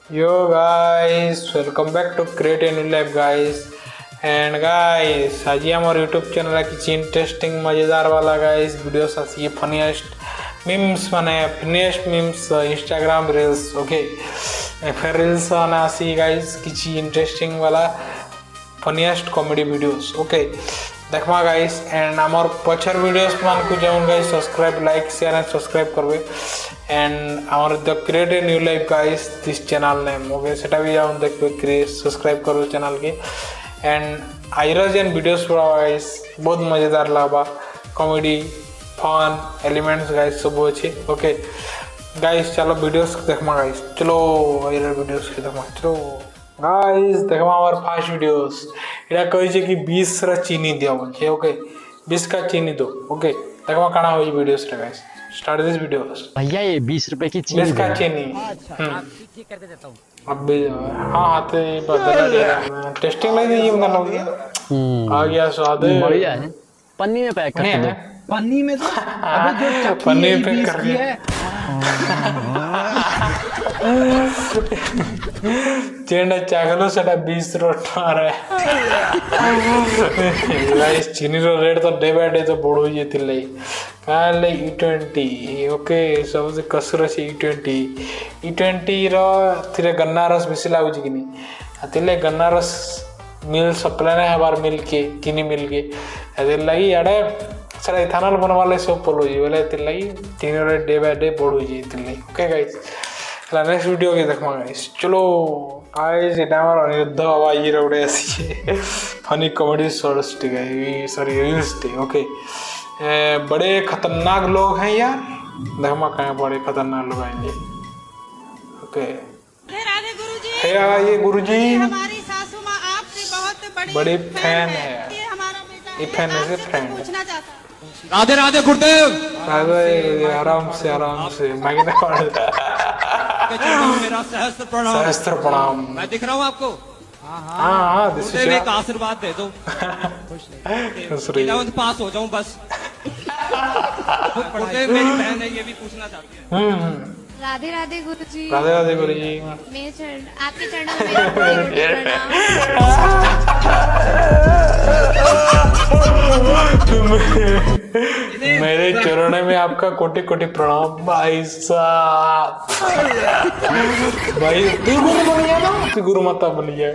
Yo guys, welcome back to Create a New Life guys. And guys आज आम YouTube channel किसी interesting मजेदार वाला गाइस वीडियोस आसी फनीएस्ट मीम्स माने funniest memes Instagram reels okay फिर रील्स आना आसी गाइस किसी इंटरेस्टिंग वाला फनीएस्ट कॉमेडी वीडियोस ओके देखमा गाइस एंड आमर पछर वीडियोस मान को जाऊन guys subscribe like share and subscribe करबे and our the create a new life guys this channel name okay सेटा भी जाऊन देखबे क्रिएट सब्सक्राइब करो चैनल के एंड आइरज एंड वीडियोस पूरा गाइस बहुत मजेदार लगा कॉमेडी फन एलिमेंट्स गाइस सब अच्छे ओके गाइस चलो वीडियोस देखमा गाइस चलो आइरज वीडियोस के देखमा चलो गाइस देखमा हमार फर्स्ट वीडियोस एटा कहि छै कि 20 रा चीनी दियो छै ओके 20 का चीनी दो ओके देखमा काना होई वीडियोस रे गाइस स्टार्ट दिस वीडियोस भैया ये 20 रुपए की चीनी 20 का चीनी ठीक करके देता हूँ अब भी हाँ तो बदला दिया टेस्टिंग लग रही है मतलब आ गया स्वाद बढ़िया है पन्नी में पैक कर दो पन्नी में तो अबे जो पन्नी में पैक कर दिया चेंडा चागलो सेटा 20 रोटा रहा गाइस चीनी रो रेट तो डे बाय डे तो बढ़ो जेतिले काले E20 ओके सबसे कसर से E20 रो थिरे गन्ना रस बेसी लागु छी किनी अतिले गन्ना रस मिल सप्लाई ना बार मिल के चीनी मिल के अदे लगी याडे सर इथानॉल बनवाले सब पोलो जी बोले तिल लगी चीनी रेट डे बाय डे बढ़ो जी तिले ओके गाइस चला नेक्स्ट वीडियो के देखमा गाइस चलो गाइस एटा हमर अनिरुद्ध बाबा ये रोडे आसी फनी कॉमेडी शॉर्ट्स ठीक है सॉरी रील्स ठीक ओके बड़े खतरनाक लोग हैं यार देखमा कहां बड़े खतरनाक लोग आएंगे ओके राधे गुरुजी हे ये गुरुजी हमारी सासू माँ आपसे बहुत बड़ी फैन है ये हमारा बेटा ये फैन है फ्रेंड पूछना चाहता राधे राधे गुरुदेव राधे आराम से मांगने पड़ता मेरा सहस्त्र प्रणाम मैं दिख रहा हूँ आपको हाँ गुरुदेव एक आशीर्वाद दे दो इलेवंथ पास हो जाऊं बस गुरुदेव मेरी बहन है ये भी पूछना चाहती है राधे राधे गुरुजी राधे गुरुजी मेरे आपके चरणों में मेरा कोटि-कोटि प्रणाम मेरे चरणों में आपका कोटि कोटि प्रणाम भाई साहब भाई तू गुरु माता बोलिए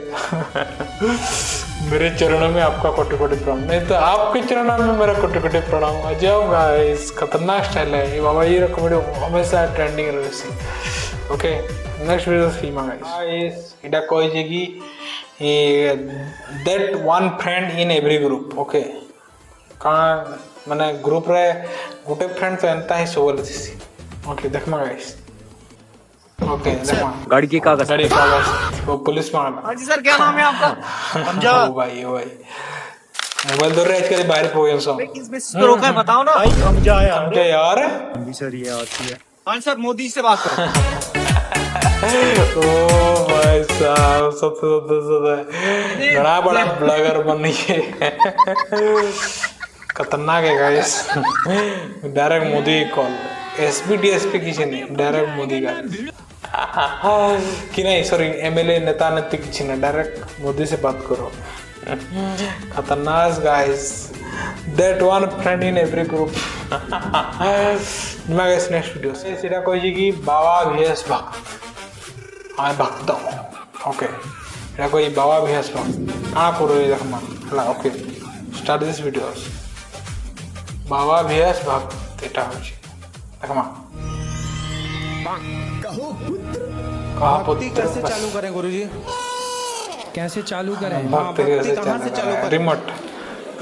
मेरे चरणों में आपका कोटि कोटि प्रणाम नहीं तो आपके चरणों में मेरा कोटि कोटि प्रणाम आ जाओ गाइस खतरनाक स्टाइल है ये बाबा ये कॉमेडी हमेशा ट्रेंडिंग रही ओके नेक्स्ट वीडियो सीमा गाइस इटा कोई जगह that one friend in every group okay कहाँ माने ग्रुप रे गुटे फ्रेंड तो एंता ही सोवल थी ओके देखमा गाइस ओके देखमा गाड़ी की कागज वो पुलिस मांगा हाँ जी सर क्या नाम है आपका समझा ओ भाई मोबाइल दूर रह के बाहर हो गया सब किस बेसिस पे रोका है बताओ ना भाई समझा यार जी सर ये आती है हाँ सर मोदी से बात करो ओ भाई साहब सबसे बड़ा बड़ा ब्लॉगर बन है खतरनाक है guys direct Modi call SP किसी नहीं डायरेक्ट मोदी का कि नहीं सॉरी एमएलए नेता नेत्री किसी नहीं डायरेक्ट मोदी से बात करो खतरनाक guys that one friend in every group मैं गाइस नेक्स्ट वीडियो से सीधा कोई कि बाबा वीएस भक्त हाँ भक्त ओके এটা कोई बाबा वीएस भक्त हाँ करो ये देखमा हला okay start this videos Baba VS भक्त এটা হচ্ছে देखमा कहा पुत्र कैसे चालू करें गुरुजी कैसे चालू करें भक्त कैसे चालू करें रिमोट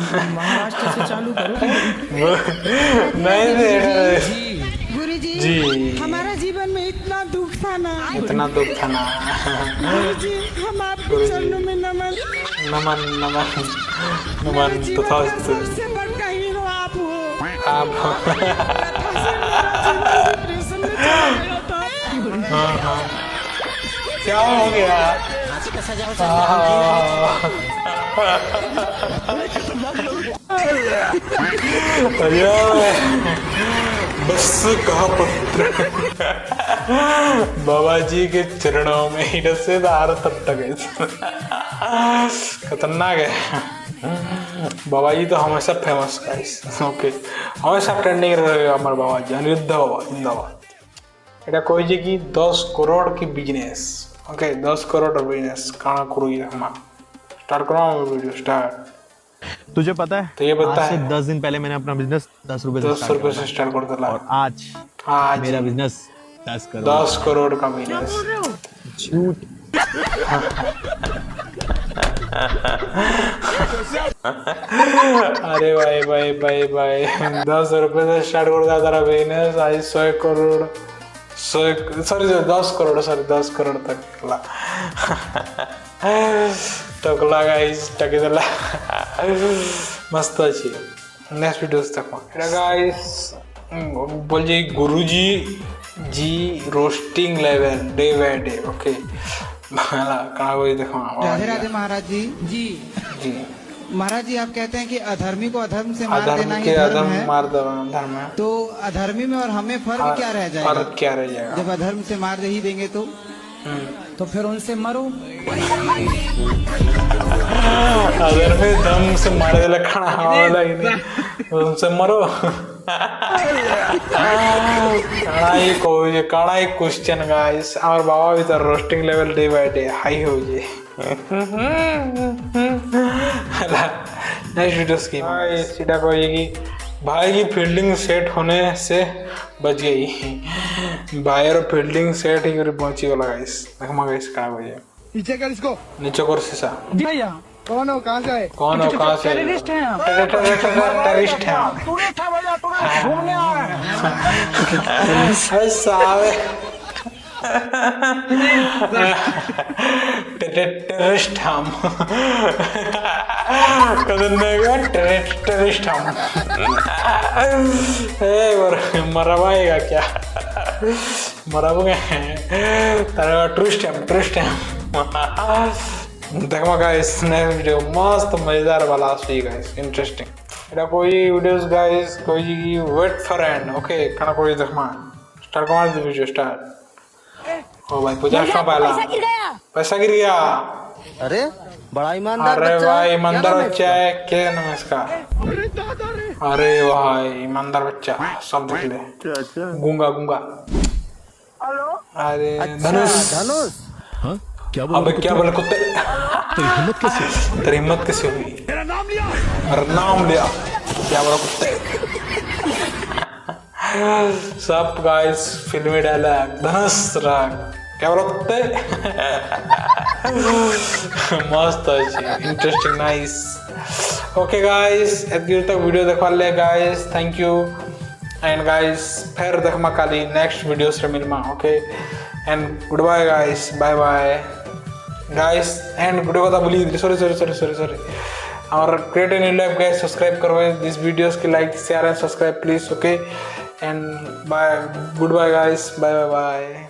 महाराष्ट्र से चालू करो नहीं गुरुजी जी हमारा जीवन में इतना दुख था ना गुरुजी हम आपके चरणों में नमन तथा सबसे बड़ा हीरो आप हो हाँ क्या हो गया बस कहा पत्र बाबा जी के चरणों में ही रसेदार तब तक है। खतरनाक है। बाबा जी तो हमेशा फेमस गाइस। ओके हमेशा ट्रेंडिंग रहेगा हमारे बाबा जी। अनिरुद्ध बाबा जिंदाबाद। এটা কইছে কি 10 करोड़ की बिजनेस। ओके 10 करोड़ बिजनेस काना करूँ हम स्टार्ट करो वीडियो स्टार्ट। तुझे पता है तो ये बता आज से है 10 दिन पहले मैंने अपना बिजनेस 10 रुपए से 10 स्टार्ट रुपए किया से स्टार्ट कर दिला और आज आज मेरा बिजनेस 10 करोड़ 10 करोड़ का बिजनेस। झूठ। अरे भाई भाई भाई भाई 10 रुपए से स्टार्ट कर दिया तेरा बिजनेस आज 100 करोड़ 100 सॉरी 10 करोड़ सॉरी 10 करोड़ तक ला टकला गाइस टके दिला मस्त अच्छी नेक्स्ट वीडियोस तक एटा गाइस बोल जी Guruji ji roasting level day by day. Okay मला कहाँ कोई देखो राधे राधे महाराज जी जी जी महाराज जी आप कहते हैं कि अधर्मी को अधर्म से मार देना अधर्म ही के धर्म अधर्म है। मार देना धर्म है। तो अधर्मी में और हमें फर्क क्या रह जाएगा? फर्क क्या रह जाएगा जब अधर्म से मार ही देंगे तो फिर उनसे मरो। अधर्म में दम से मार दे खाना वाला ही नहीं उनसे मरो। काना ही क्वेश्चन गाइस हमारे बाबा भी तो roasting level day by day high हो जे। नेक्स्ट वीडियो की सीधा कहेगी भाई की फील्डिंग सेट होने से बच गई। भाई और फील्डिंग सेट ही पहुंची वाला गाइस देखमा गाइस कहाँ हो जाए नीचे कर इसको नीचे कर सीसा भैया कौन हो कहाँ से आए? कौन हो कहाँ से टेररिस्ट हैं हम। टेररिस्ट हैं हम। तूने था भैया तूने घूमने आ रहे हैं। टेररिस्ट हम टेररिस्ट हम मरवाएगा क्या मरवाएगा तेरा टूरिस्ट हम देखो गाइस नेक्स्ट वीडियो मस्त मजेदार वाला आसी गाइस इंटरेस्टिंग एटा कोई वीडियोस गाइस कोई वेट फॉर एंड ओके कना कोई देखमा स्टार्ट कर दे वीडियो स्टार्ट। ओ भाई 50 पहला पैसा गिर गया। अरे बड़ा ईमानदार अरे बच्चा भाई है। ईमानदार बच्चा है क्या नाम है इसका? अरे भाई ईमानदार बच्चा सब देख ले गूंगा गूंगा। अरे धनुष धनुष अबे क्या बोले कुत्ते तेरी हिम्मत कैसे हुई? मेरा नाम लिया क्या बोला कुत्ते? सब गाइस फिल्मी डायलॉग धनुष राग क्या बोला कुत्ते? मस्त अच्छी इंटरेस्टिंग नाइस। ओके गाइस एतकी तक वीडियो देखवा ले guys thank you and guys फिर देखमा काली नेक्स्ट वीडियो से मिलमा। Okay and goodbye guys bye bye guys and video को भूली सॉरी और create an new life guys subscribe करवाए दिस वीडियोस की like share and subscribe please. Okay and bye goodbye guys bye bye bye.